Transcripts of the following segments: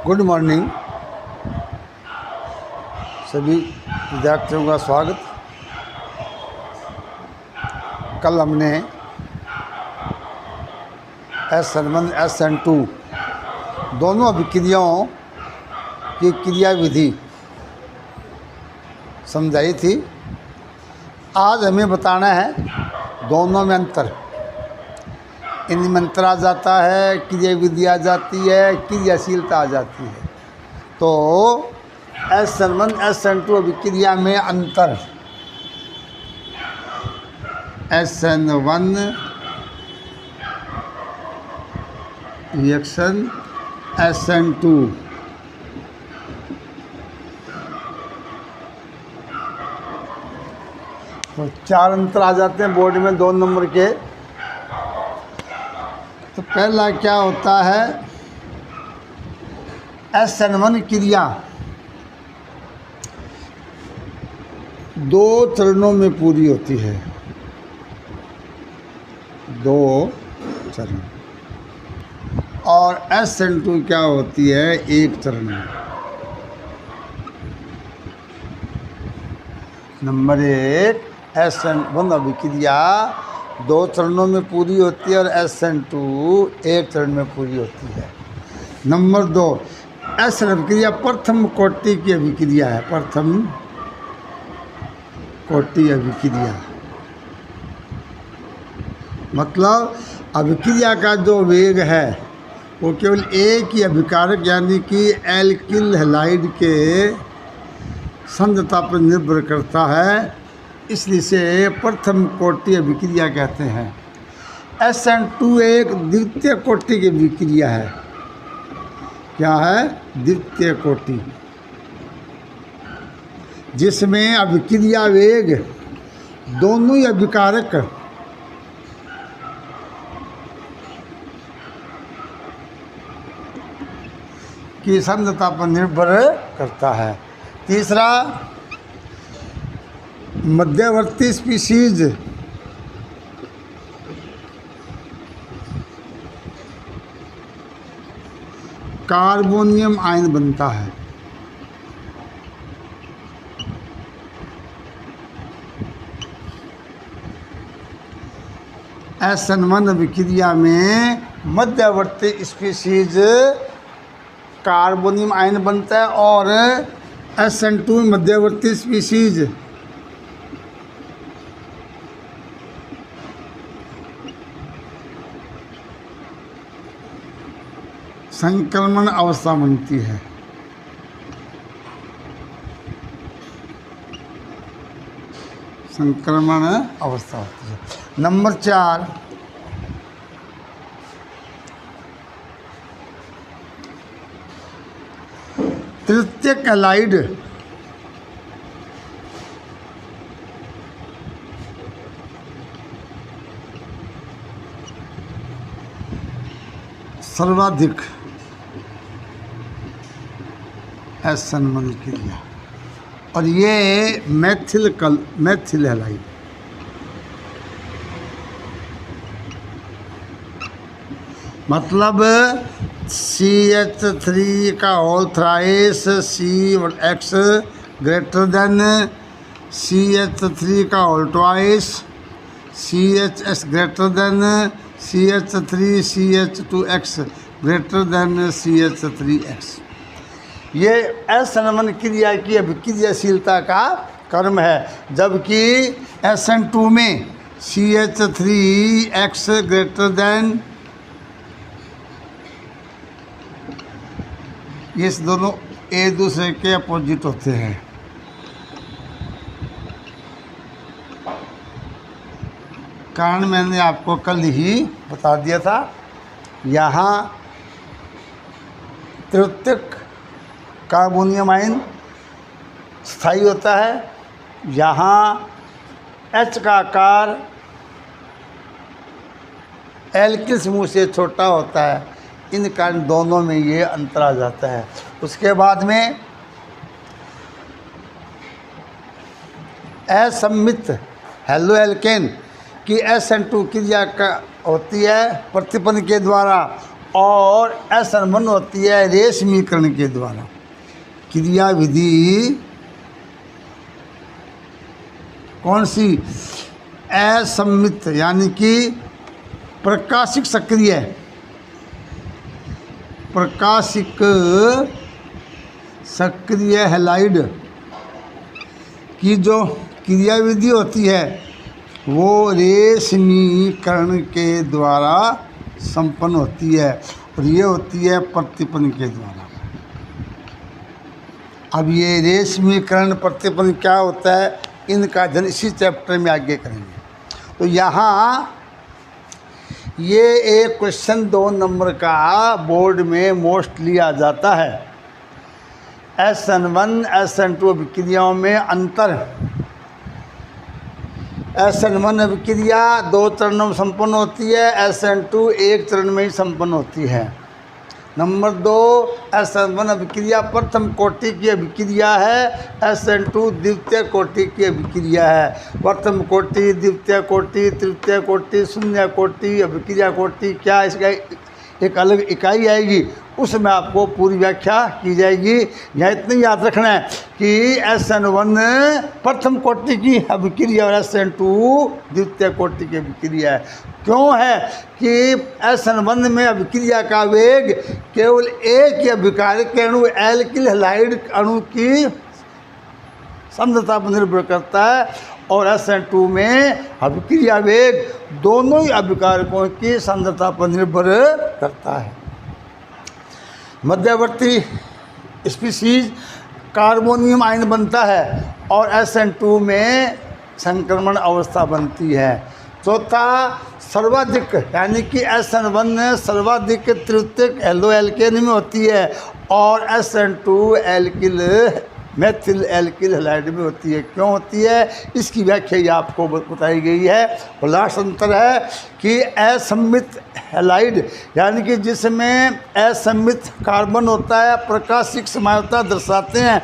Good morning सभी विद्यार्थियों का स्वागत। कल हमने SN1 SN2 दोनों अभिक्रियाओं की क्रिया विधि समझाई थी। आज हमें बताना है दोनों में अंतर। इनमें अंतर आ जाता है, क्रिया विधि आ जाती है, क्रियाशीलता आ जाती है। तो SN1 SN2 अभिक्रिया में अंतर। SN1 रिएक्शन SN2 तो 4 अंतर आ जाते हैं बोर्ड में 2 नंबर के। तो पहला क्या होता है, SN1 क्रिया 2 चरणों में पूरी होती है। 2 चरण। और SN2 क्या होती है, 1 चरण में। नंबर 1 SN1 अभिक्रिया 2 चरणों में पूरी होती है और SN2 1 चरण में पूरी होती है। नंबर 2 SN अभिक्रिया प्रथम कोटि की अभिक्रिया है। प्रथम कोटि अभिक्रिया मतलब अभिक्रिया का जो वेग है वो केवल एक ही अभिकारक यानी कि एल्किल हैलाइड के सांद्रता पर निर्भर करता है, इसलिए इसे प्रथम कोटि अभिक्रिया कहते हैं। SN2 एक द्वितीय कोटि की अभिक्रिया है। क्या है? द्वितीय कोटि, जिसमें अभिक्रिया वेग दोनों ही अभिकारक की सांद्रता पर निर्भर करता है। तीसरा, मध्यवर्ती स्पीशीज कार्बोनियम आयन बनता है। SN1 अभिक्रिया में मध्यवर्ती स्पीशीज कार्बोनियम आयन बनता है और SN2 में मध्यवर्ती स्पीशीज संक्रमण अवस्था बनती है। संक्रमण अवस्था होती है। नंबर 4 तृतीयक हैलाइड सर्वाधिक SN1 क्रिया और ये मैथिल हैलाइड मतलब CH3 का whole thrice CX greater than CH3 का whole twice CHS greater than CH3 CH2X greater than CH3X। ये SN1 क्रिया की अभिक्रियाशीलता का क्रम है, जबकि SN2 में CH3X ग्रेटर देन, ये दोनों एक दूसरे के अपोजिट होते हैं। कारण मैंने आपको कल ही बता दिया था। यहाँ तृतीयक कार्बोनियम आयन स्थायी होता है, यहाँ H का आकार एल्किल समूह से छोटा होता है। इन कारण दोनों में ये अंतर आ जाता है। उसके बाद में असममित हेलो एल्केन की SN2 क्रिया का होती है प्रतिपन्न के द्वारा और असंपन्न होती है रेशमीकरण के द्वारा। क्रिया विधि कौन सी? असम्मित यानी कि प्रकाशिक सक्रिय, प्रकाशिक सक्रिय हैलाइड की जो क्रिया विधि होती है वो रेशमीकरण के द्वारा संपन्न होती है, और ये होती है प्रतिपन्न के द्वारा। अब ये रेशमीकरण प्रतिपन्न क्या होता है, इनका अध्ययन इसी चैप्टर में आगे करेंगे। तो यहाँ ये एक क्वेश्चन 2 नंबर का बोर्ड में मोस्टली आ जाता है। SN1 SN2 अभिक्रियाओं में अंतर। SN1 अभिक्रिया 2 चरणों में संपन्न होती है, SN2 1 चरण में ही संपन्न होती है। नंबर 2, SN1 अभिक्रिया प्रथम कोटि की अभिक्रिया है, SN2 द्वितीय कोटि की अभिक्रिया है। प्रथम कोटि, द्वितीय कोटि, तृतीय कोटि, शून्य कोटि, अभिक्रिया कोटि, क्या इसका एक अलग इकाई आएगी, उसमें आपको पूरी व्याख्या की जाएगी। यहाँ इतना याद रखना है कि SN1 प्रथम कोटि की अभिक्रिया और SN2 द्वितीय कोटि की अभिक्रिया है। क्यों है कि SN1 में अभिक्रिया का वेग केवल एक ही अभिकारक अणु एल्किल हैलाइड अणु की सांद्रता पर निर्भर करता है, और SN2 में अभिक्रिया वेग दोनों ही अभिकारकों की सांद्रता पर निर्भर करता है। मध्यवर्ती स्पीशीज कार्बोनियम आयन बनता है और SN2 में संक्रमण अवस्था बनती है। चौथा, सर्वाधिक यानी कि SN1 सर्वाधिक तृतीयक एलो एल्केन में होती है और SN2 alkyl methyl alkyl halide में होती है। क्यों होती है, इसकी व्याख्या ये आपको बताई गई है। और लास्ट अंतर है कि असम्मित हैलाइड यानी कि जिसमें असम्मित कार्बन होता है प्रकाशिक समायता दर्शाते हैं,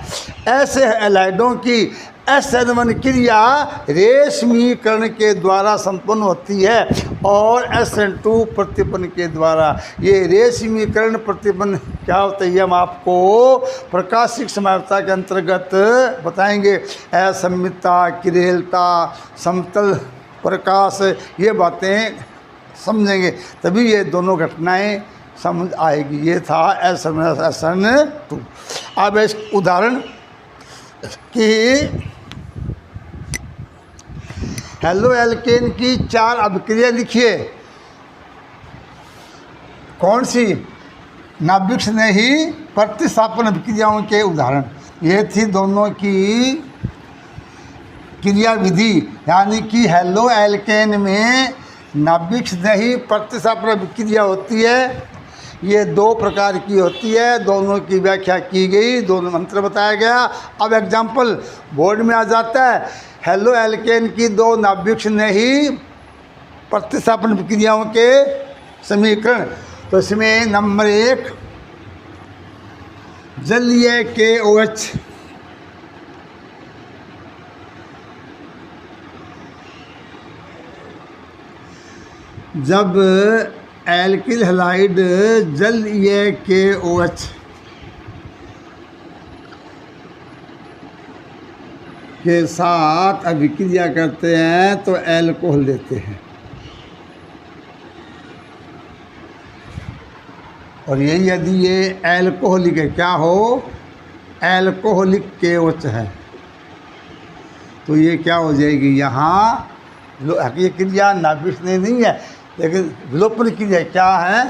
ऐसे हैलाइडों की SN1 क्रिया रेशमीकरण के द्वारा संपन्न होती है और SN2 प्रतिपन्न के द्वारा। ये रेशमीकरण प्रतिपन्न क्या होता है, ये हम आपको प्रकाशिक समायता के अंतर्गत बताएंगे। असम्मितता, किरेलता, समतल प्रकाश, ये बातें समझेंगे तभी ये दोनों घटनाएं समझ आएगी। ये था SN2। अब इस उदाहरण कि हेलो एल्केन की 4 अभिक्रिया लिखिए। कौन सी? नाभिक स्नेही प्रतिस्थापन अभिक्रियाओं के उदाहरण। ये थी दोनों की क्रिया विधि, यानी कि हेलो एल्केन में नाभिक स्नेही प्रतिस्थापन अभिक्रिया होती है। ये 2 प्रकार की होती है, दोनों की व्याख्या की गई, दोनों मंत्र बताया गया। अब एग्जाम्पल बोर्ड में आ जाता है। हेलो एल्केन की 2 नाभिक स्नेही प्रतिस्थापन अभिक्रियाओं के समीकरण। तो इसमें नंबर 1 जलीय KOH, जब एल्किल हैलाइड जलीय KOH के साथ अभिक्रिया करते हैं तो एल्कोहल देते हैं, और ये यदि ये एल्कोहलिक है, क्या हो, एल्कोहलिक KOH है, तो ये क्या हो जाएगी, यहाँ ये क्रिया नाभिक नहीं है लेकिन विलोपन क्रिया क्या है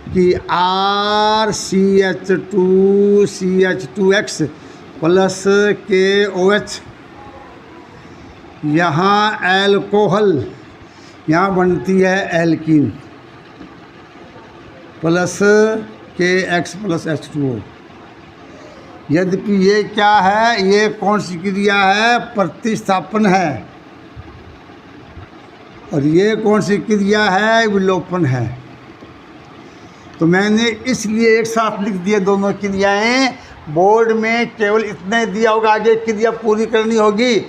कि RCH2CH2X प्लस KOH, यहाँ एल्कोहल, यहाँ बनती है alkene plus KX plus H2O। यद्यपि ये क्या है, ये कौन सी क्रिया है, प्रतिस्थापन है, और ये कौन सी क्रिया है, विलोपन है। तो मैंने इसलिए एक साथ लिख दिए दोनों क्रियाएं। बोर्ड में केवल इतने दिया होगा, आगे क्रिया पूरी करनी होगी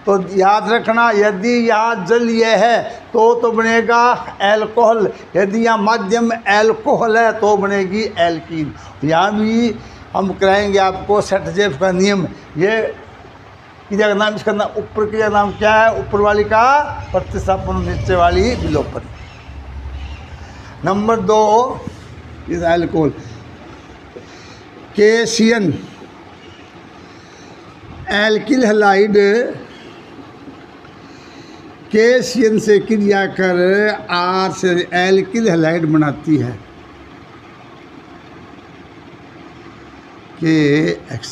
तो याद रखना, यदि यहाँ जलीय है तो बनेगा एल्कोहल, यदि यहाँ माध्यम एल्कोहल है तो बनेगी एल्कीन। यहाँ भी हम कराएंगे आपको सेटजेफ का नियम। ये क्रिया का नाम, इसका नाम ऊपर क्रिया का नाम क्या है? ऊपर वाली का प्रतिस्थापन, नीचे वाली विलोपन। नंबर 2 इस एल्कोहल केशियन एल्किल हैलाइड केशियन से क्रिया कर आर से एल्किल हैलाइड बनाती है KX,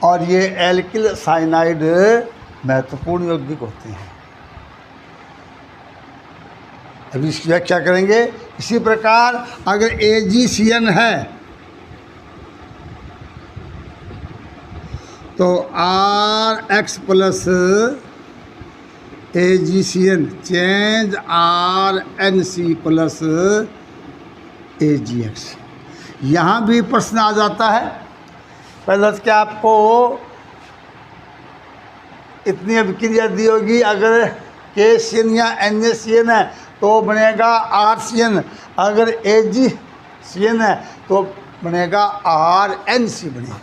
और ये एल्किल साइनाइड महत्वपूर्ण यौगिक होते हैं। अभी इसकी व्याख्या करेंगे। इसी प्रकार अगर AgCN है तो RX plus AgCN change RNC plus AgX। यहाँ भी प्रश्न आ जाता है। पहले तो क्या आपको इतनी अभिक्रिया दी होगी, अगर KCN या NaCN है तो बनेगा RCN, अगर AgCN है तो बनेगा RNC बनेगा।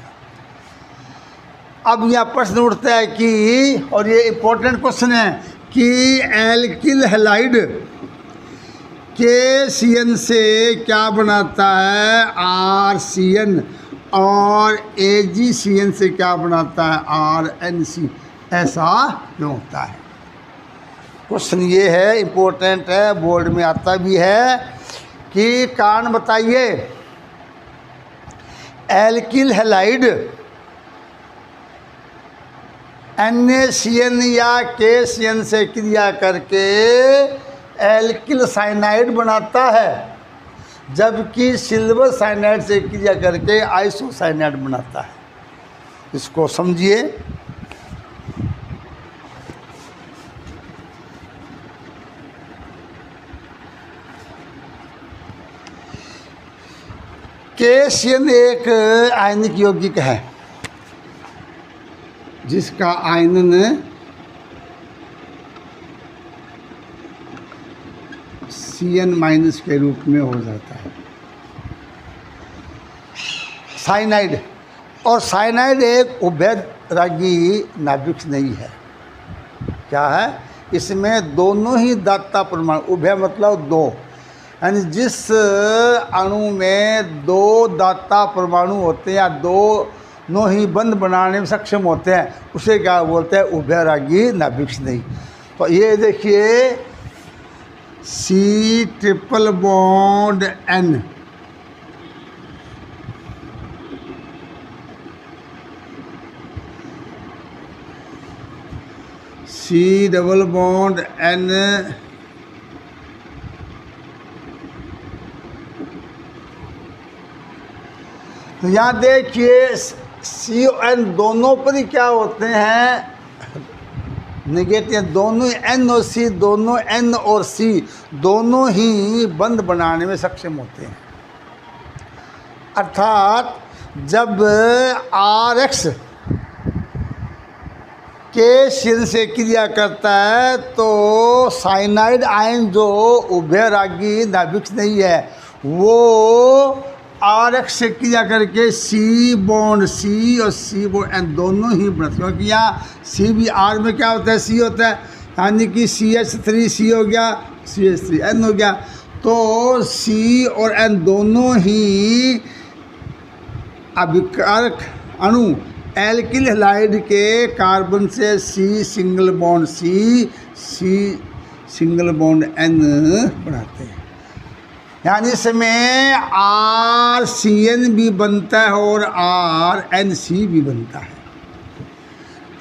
अब यह प्रश्न उठता है कि, और ये इम्पोर्टेंट क्वेश्चन है कि एल्किल हैलाइड KCN से क्या बनाता है? RCN, और AgCN से क्या बनाता है? RNC। ऐसा क्यों होता है? क्वेश्चन ये है, इम्पोर्टेंट है, बोर्ड में आता भी है कि कारण बताइए। एल्किल हैलाइड NaCN या KCN से क्रिया करके एल्किल साइनाइड बनाता है, जबकि सिल्वर साइनाइड से क्रिया करके आइसोसाइनाइड बनाता है। इसको समझिए। KCN एक आयनिक यौगिक है जिसका आयनन CN- के रूप में हो जाता है। साइनाइड, और साइनाइड एक उभयरागी नाभिक नहीं है। क्या है? इसमें दोनों ही दाता परमाणु, उभय मतलब दो, यानी जिस अणु में दो दाता परमाणु होते हैं या दोनों ही बंध बनाने में सक्षम होते हैं, उसे क्या बोलते हैं? उभयरागी नाभिक नहीं। तो ये देखिए C triple bond N, C double bond N, तो यहाँ देखिए C और N दोनों पर ही क्या होते हैं? नेगेटिव। दोनों ही N और C, दोनों N और C दोनों ही बंध बनाने में सक्षम होते हैं। अर्थात जब RX KCN से क्रिया करता है तो साइनाइड आयन जो उभयरागी नाभिक नहीं है, वो RX से क्रिया करके C बॉन्ड C और C बॉन्ड N दोनों ही बनते हैं। क्योंकि यहाँ C भी R में क्या होता है? C होता है, यानी कि CH3C हो गया, CH3N हो गया। तो C और N दोनों ही अभिकारक अणु एल्किल हैलाइड के कार्बन से C single bond C single bond N बनाते हैं। यानी इसमें RCN भी बनता है और RNC भी बनता है।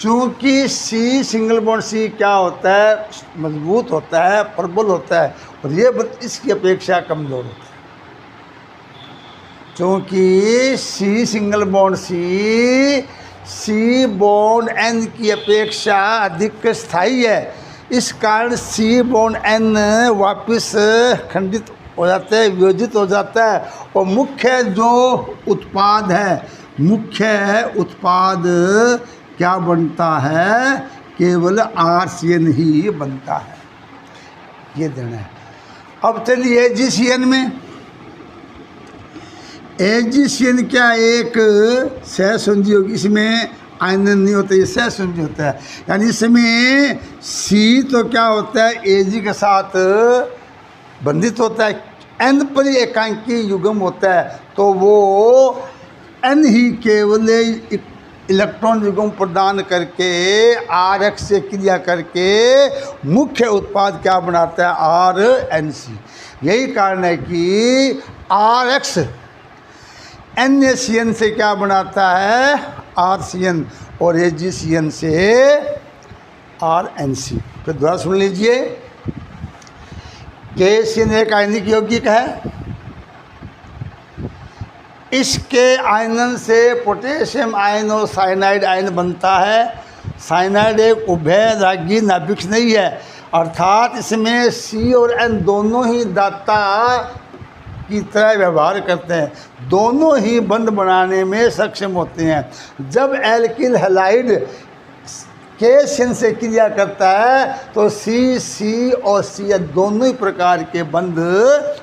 चूँकि C सिंगल बॉन्ड C क्या होता है? मजबूत होता है, प्रबल होता है, और ये इसकी अपेक्षा कमज़ोर होता है। चूँकि C single bond C bond N की अपेक्षा अधिक स्थायी है, इस कारण C बॉन्ड N वापस खंडित हो जाता है, वियोजित हो जाता है, और मुख्य उत्पाद क्या बनता है, केवल RCN ही बनता है। ये देना है। अब चलिए AgCN में। AgCN क्या, एक सहसंयोजी होगी, इसमें आयनन नहीं होता, ये सहसंयोजी होता है। यानी इसमें C तो क्या होता है, Ag के साथ बंधित होता है, N पर एकांकी युग्म होता है, तो वो N ही केवल इलेक्ट्रॉन युग्म प्रदान करके RX से क्रिया करके मुख्य उत्पाद क्या बनाता है, RNC। यही कारण है कि RX NaCN से क्या बनाता है, RCN, और AgCN से RNC। फिर दोबारा सुन लीजिए। KCN एक आयनिक यौगिक है, इसके आयनन से पोटेशियम आयन और साइनाइड आयन बनता है। साइनाइड एक उभयरागी नाभिक नहीं है, अर्थात इसमें C और N दोनों ही दाता की तरह व्यवहार करते हैं, दोनों ही बंध बनाने में सक्षम होते हैं। जब एल्किल हैलाइड KCN से क्रिया करता है तो C और CH दोनों ही प्रकार के बंध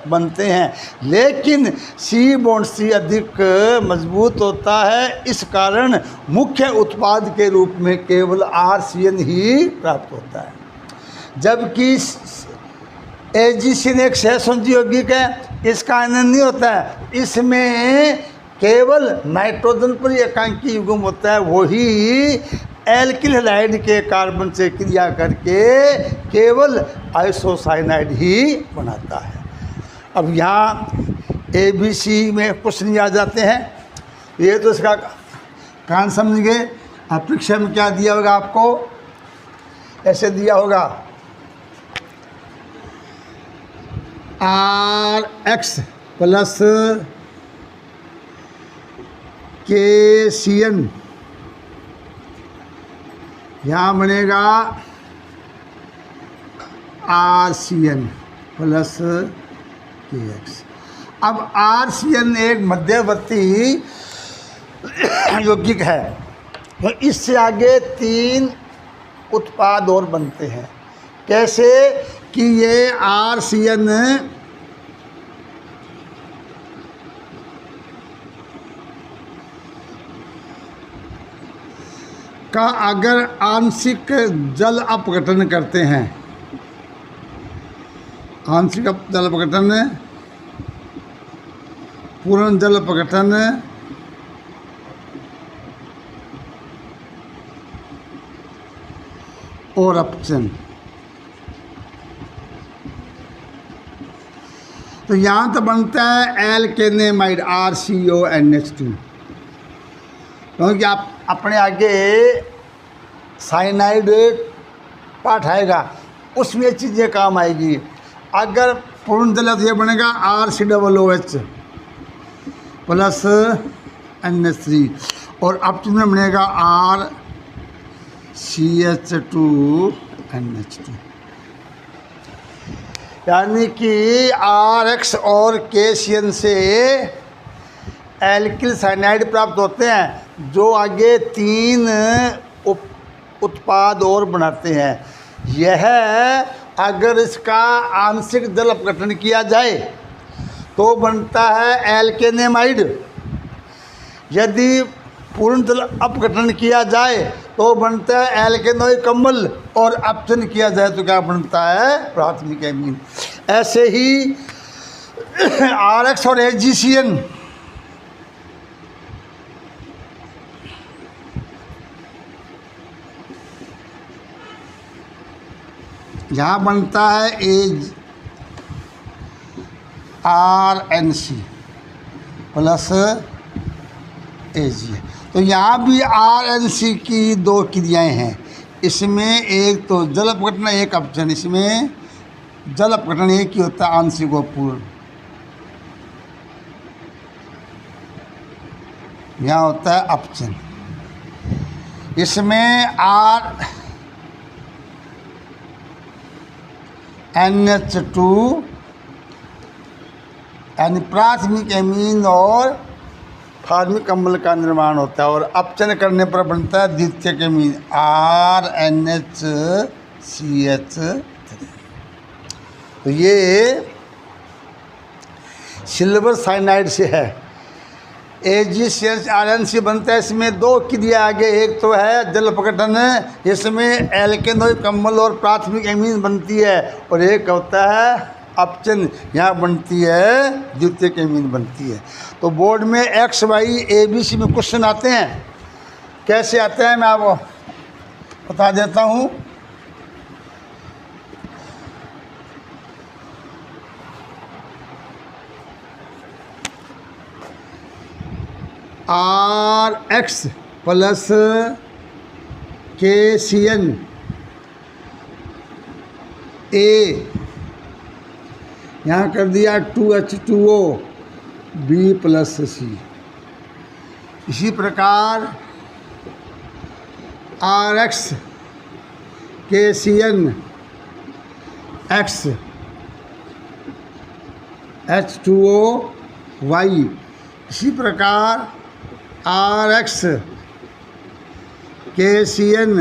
बनते हैं, लेकिन C बॉन्ड C अधिक मजबूत होता है। इस कारण मुख्य उत्पाद के रूप में केवल RCN ही प्राप्त होता है। जबकि AgCN एक सहसंयोजी यौगिक है, इसका आयनन नहीं होता है, इसमें केवल नाइट्रोजन पर एकांकी युग्म होता है, वही एल्किल हैलाइड के कार्बन से क्रिया करके केवल आइसोसाइनाइड ही बनाता है। अब यहाँ ABC में क्वेश्चन आ जाते हैं, ये तो इसका कारण समझ गए। अब परीक्षा में क्या दिया होगा आपको, ऐसे दिया होगा RX प्लस KCN, यहाँ बनेगा RCN प्लस KX। अब RCN एक मध्यवर्ती यौगिक है, तो इससे आगे 3 उत्पाद और बनते हैं। कैसे कि ये RCN का अगर आंशिक जल अपघटन करते हैं, आंशिक जल अपघटन, पूर्ण जल अपघटन और अपचन, तो यहाँ तो बनता है एल्केनेमाइड RCONH2, क्योंकि आप अपने आगे साइनाइड पाठ आएगा, उसमें चीज़ें काम आएगी। अगर पूर्ण जल है तो ये बनेगा RCOOH प्लस NH3, और अपचन में बनेगा RCH2NH2। यानी कि RX और KCN से एल्किल साइनाइड प्राप्त होते हैं, जो आगे 3 उत्पाद और बनाते हैं। यह अगर इसका आंशिक जल अपघटन किया जाए तो बनता है एल्केनेमाइड, यदि पूर्ण जल अपघटन किया जाए तो बनता है एल्केनोइक कम्बल, और अपचन किया जाए तो क्या बनता है, प्राथमिक एमीन। ऐसे ही RX और AgCN यहाँ बनता है RNC प्लस AG। तो यहाँ भी RNC की 2 क्रियाएं हैं, इसमें एक तो जल अपघटन, एक अपचन। इसमें जल अपघटन एक ही होता है, आंशिक और पूर्ण। यहाँ होता है अपचन। इसमें NH2 यानी प्राथमिक एमीन और फॉर्मिक अम्ल का निर्माण होता है और अपचन करने पर बनता है द्वितीयक एमीन RNHCH3। तो ये सिल्वर साइनाइड से है। AgCH बनता है। इसमें दो क्रिया आगे, एक तो है जल अपघटन, इसमें एल्केनोइक अम्ल और प्राथमिक एमीन बनती है, और एक होता है अपचन, यहाँ बनती है द्वितीयक एमीन बनती है। तो बोर्ड में XY ABC में क्वेश्चन आते हैं। कैसे आते हैं मैं आपको बता देता हूँ। RX प्लस KCN A, यहाँ कर दिया 2H2O B प्लस C। इसी प्रकार RX KCN X H2O Y। इसी प्रकार RX KCN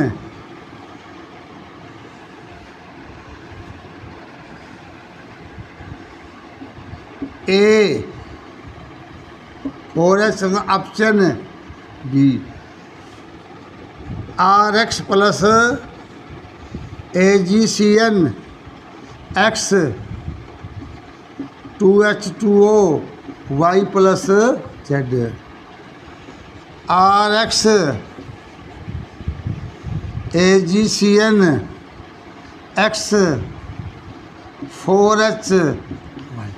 A 4H अपचन B। RX plus AgCN X 2H2O Y plus Z। RX AgCN X 4H Y।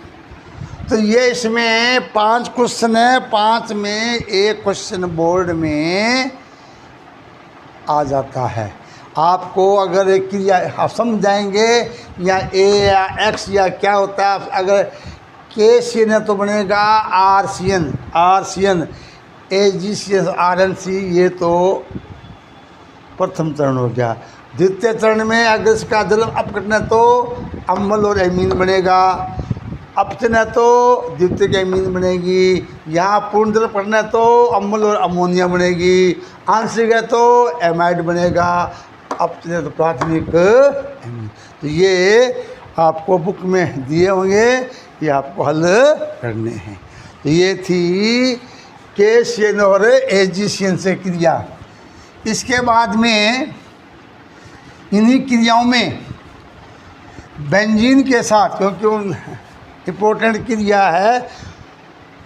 तो ये इसमें 5 क्वेश्चन है, 5 में एक क्वेश्चन बोर्ड में आ जाता है। आपको अगर एक क्रिया आप समझ जाएंगे या A या X या क्या होता है, अगर KCN है तो बनेगा RCN AgCN RNC। ये तो प्रथम चरण हो गया। द्वितीय चरण में अगर इसका जल अपघटन है तो अम्ल और एमीन बनेगा, अपचन है तो द्वितीयक एमीन बनेगी, यहाँ पूर्ण जल अपघटन है तो अम्ल और अमोनिया बनेगी, आंशिक है तो एमाइड बनेगा, अपचन है तो प्राथमिक एमीन। तो ये आपको बुक में दिए होंगे, ये आपको हल करने हैं। तो ये थी KCN और AgCN से क्रिया। इसके बाद में इन्हीं क्रियाओं में बेंजीन के साथ, क्योंकि इम्पोर्टेंट क्रिया है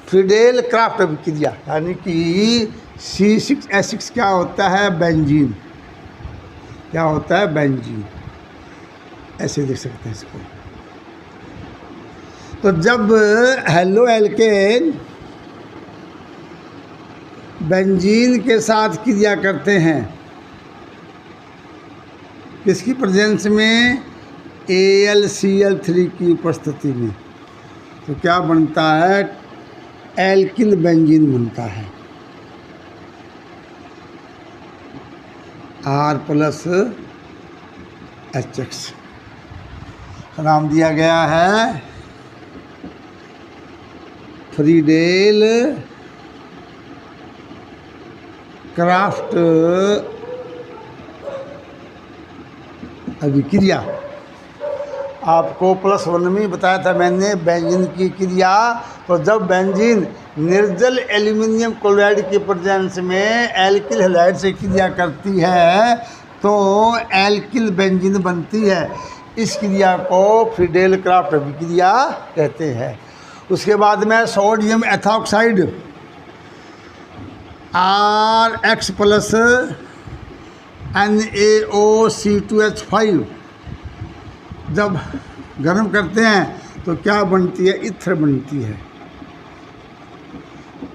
फ्रीडेल क्राफ्ट क्रिया, यानी कि C6H6 क्या होता है बेंजीन, क्या होता है बेंजीन, ऐसे देख सकते हैं इसको। तो जब हेलो एल्केन बेंजीन के साथ क्रिया करते हैं किसकी प्रेजेंस में, AlCl3 की उपस्थिति में, तो क्या बनता है एल्किल बेंजीन बनता है। R प्लस HX नाम दिया गया है फ्रीडेल क्राफ्ट अभिक्रिया। आपको +1 में बताया था मैंने बेंजीन की क्रिया। तो जब बेंजीन निर्जल एल्यूमिनियम क्लोराइड की प्रेजेंस में एल्किल हैलाइड से क्रिया करती है तो एल्किल बेंजीन बनती है। इस क्रिया को फ्रीडेल क्राफ्ट अभिक्रिया कहते हैं। उसके बाद में sodium ethoxide RX plus NaOC2H5 जब गर्म करते हैं तो क्या बनती है, इथर बनती है।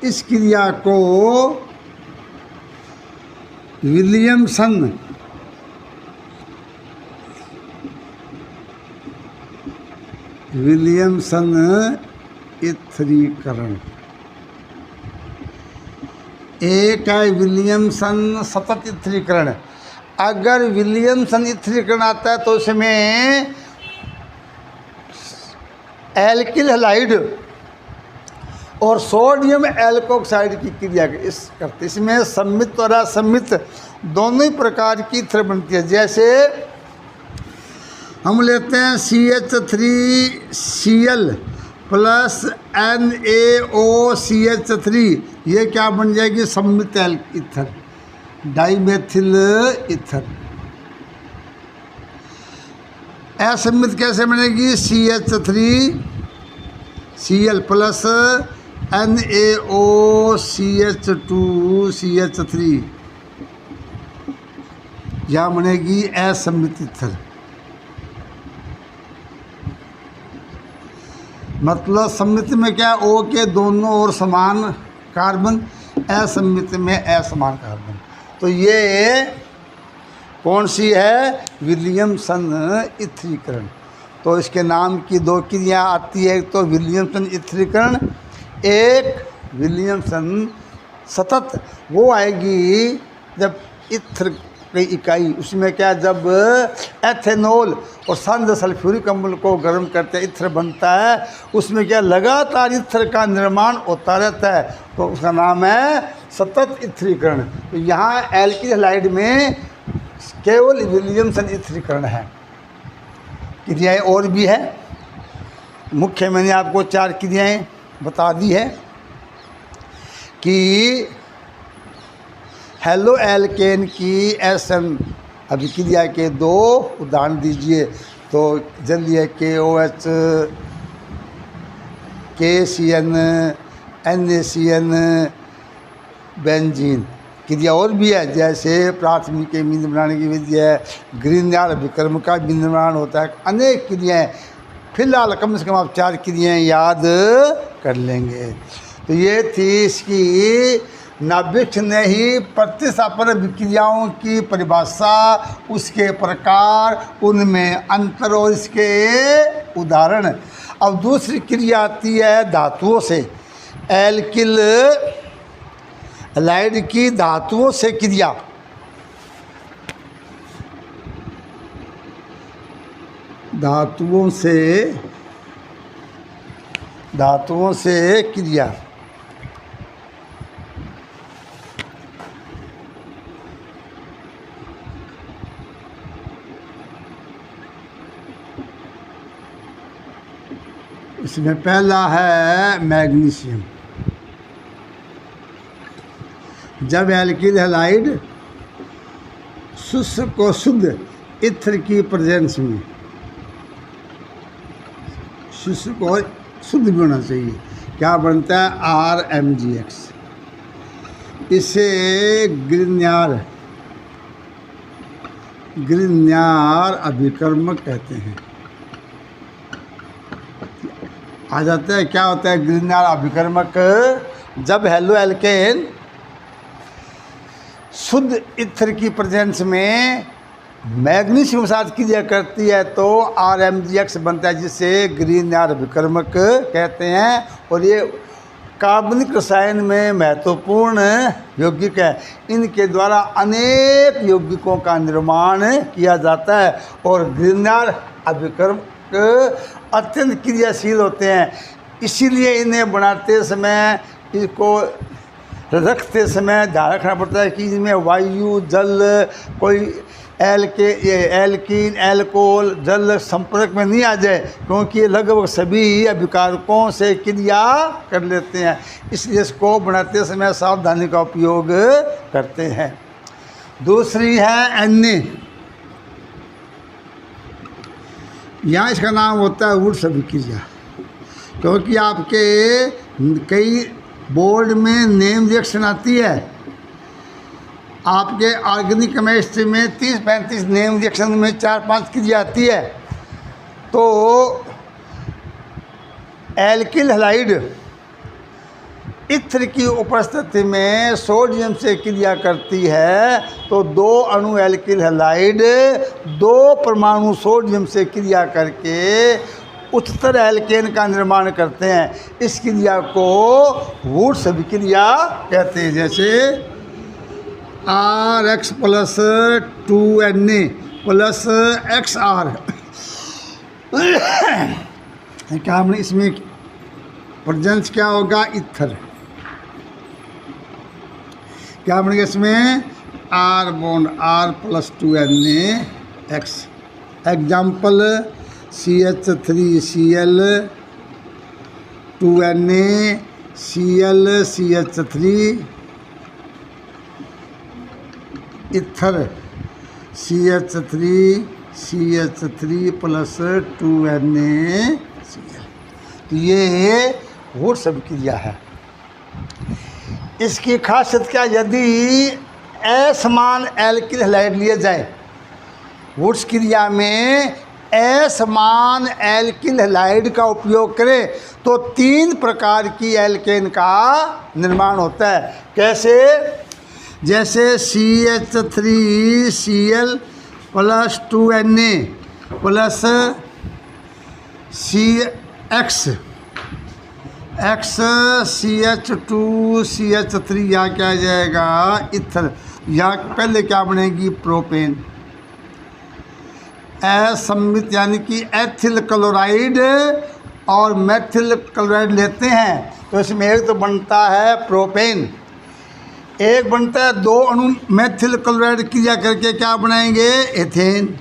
इस क्रिया को विलियमसन इथरीकरण, एक है विलियमसन सतत इथरीकरण। अगर विलियमसन इथरीकरण आता है तो इसमें एल्किल हैलाइड और सोडियम एल्कोक्साइड की क्रिया करते, इसमें सम्मित और असम्मित दोनों ही प्रकार की ईथर बनती है। जैसे हम लेते हैं CH3Cl प्लस NaOCH3, ये क्या बन जाएगी? सम्मित ईथर, डाइमेथिल ईथर। असम्मित कैसे बनेगी? CH3Cl प्लस NaOCH2CH3, यह बनेगी असम्मित ईथर। मतलब सम्मित में क्या? O के दोनों ओर समान कार्बन, असम्मित में असमान कार्बन। तो ये कौन सी है? विलियमसन ईथरीकरण। तो इसके नाम की दो क्रिया आती है, एक तो विलियमसन ईथरीकरण, एक विलियमसन सतत। वो आएगी जब ईथर की इकाई, उसमें क्या, जब एथेनॉल और सांद्र सल्फ्यूरिक अम्ल को गर्म करते हैं ईथर बनता है, उसमें क्या लगातार ईथर का निर्माण होता रहता है, तो उसका नाम है सतत ईथरीकरण। तो यहाँ एल्किल हैलाइड में केवल विलियमसन ईथरीकरण है। क्रियाएं और भी है, मुख्य मैंने आपको 4 क्रियाएं बता दी है कि हेलो एल्केन की एसएन अभिक्रिया के 2 उदाहरण दीजिए। तो जल्दी है KOH, KCN, NaCN, बेंजीन। क्रिया और भी है, जैसे प्राथमिक बिंदु बनाने की विधि है, ग्रीनयार अभिकर्म का बिंदु निर्माण होता है, अनेक क्रियाएँ। फिलहाल कम से कम आप 4 क्रियाएँ याद कर लेंगे। तो ये थी इसकी नाभिक ने ही प्रतिस्थापन विक्रियाओं की परिभाषा, उसके प्रकार, उनमें अंतर और इसके उदाहरण। अब दूसरी क्रिया आती है धातुओं से। एल्किल हैलाइड की धातुओं से क्रिया। धातुओं से क्रिया। इसमें पहला है मैग्नीशियम। जब एल्किल हैलाइड शुष्क और शुद्ध ईथर की प्रेजेंस में, शुष्क और शुद्ध भी होना चाहिए, क्या बनता है? RMgX। इसे ग्रीन्यार अभिकर्मक कहते हैं। आ जाता है, क्या होता है ग्रीनयार अभिकर्मक? जब हेलो एल्केन शुद्ध ईथर की प्रेजेंस में मैग्नीशियम के साथ क्रिया करती है तो RMgX बनता है, जिसे ग्रीनयार अभिकर्मक कहते हैं। और ये कार्बनिक रसायन में महत्वपूर्ण यौगिक है। इनके द्वारा अनेक यौगिकों का निर्माण किया जाता है और ग्रीनयार अभिकर्मक अत्यंत क्रियाशील होते हैं। इसीलिए इन्हें बनाते समय, इसको रखते समय ध्यान रखना पड़ता है कि इसमें वायु, जल, कोई एल्कीन, एल्कोहल, जल संपर्क में नहीं आ जाए, क्योंकि ये लगभग सभी अभिकारकों से क्रिया कर लेते हैं। इसलिए इसको बनाते समय सावधानी का उपयोग करते हैं। दूसरी है Na। यहाँ इसका नाम होता है वुड्स अभिक्रिया, क्योंकि आपके कई बोर्ड में नेम रिएक्शन आती है। आपके ऑर्गेनिक केमिस्ट्री में 30-35 नेम रिएक्शन में 4-5 क्रिया आती है। तो एल्किल हैलाइड ईथर की उपस्थिति में सोडियम से क्रिया करती है, तो 2 अणु एल्किल हैलाइड 2 परमाणु सोडियम से क्रिया करके उच्चतर एल्केन का निर्माण करते हैं। इस क्रिया को वुड्स अभिक्रिया कहते हैं। जैसे RX plus 2Na plus XR, क्या हमने इसमें प्रेजेंस क्या होगा, इथर। क्या बनेगा इसमें, R bond R+2Na(X). Example CH3Cl 2Na Cl CH3 ether CH3 तो ये वुड्स अभिक्रिया है। इसकी खासियत क्या, यदि असमान एल्किल हैलाइड लिए जाए, वुड्स क्रिया में असमान एल्किल हैलाइड का उपयोग करें तो 3 प्रकार की एल्केन का निर्माण होता है। कैसे, जैसे CH3Cl + 2Na + CH2CH3 यहाँ क्या आ जाएगा, इथर। यहाँ पहले क्या बनेगी, प्रोपेन। असम्मित यानी कि एथिल क्लोराइड और मेथिल क्लोराइड लेते हैं तो इसमें एक तो बनता है प्रोपेन, एक बनता है 2 अणु मेथिल क्लोराइड क्रिया करके क्या बनाएंगे, एथेन।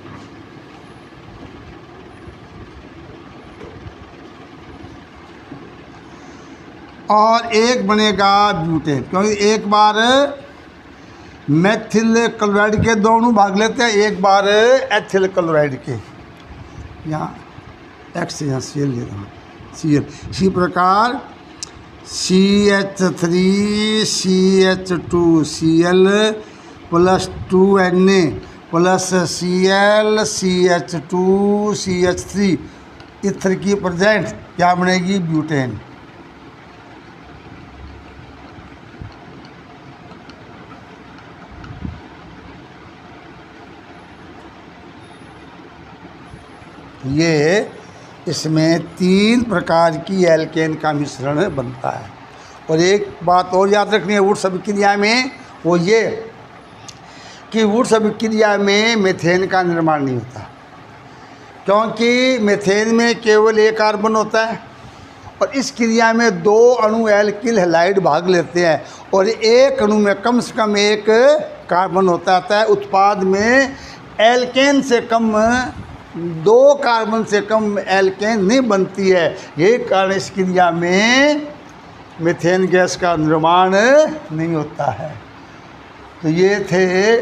और एक बनेगा ब्यूटेन, क्योंकि एक बार मेथिल क्लोराइड के 2 अणु भाग लेते हैं, एक बार एथिल क्लोराइड के। यहाँ X यहाँ Cl ले रहा हूँ, Cl। इसी प्रकार CH3CH2Cl + 2Na + Cl CH2CH3 ether की प्रेजेंट क्या बनेगी, ब्यूटेन। ये इसमें 3 प्रकार की एल्केन का मिश्रण बनता है। और एक बात और याद रखनी है वुड्स अभिक्रिया में, वो ये कि वुड्स अभिक्रिया में मीथेन का निर्माण नहीं होता, क्योंकि मीथेन में केवल एक कार्बन होता है और इस क्रिया में 2 अणु एल्किल हैलाइड भाग लेते हैं और एक अणु में कम से कम एक कार्बन होता है। उत्पाद में एल्केन से कम 2 कार्बन से कम एल्केन नहीं बनती है। यही कारण इस क्रिया में मीथेन गैस का निर्माण नहीं होता है। तो ये थे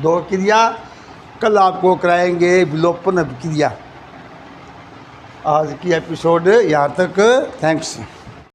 2 क्रिया, कल आपको कराएंगे विलोपन अभिक्रिया। आज की एपिसोड यहाँ तक, थैंक्स।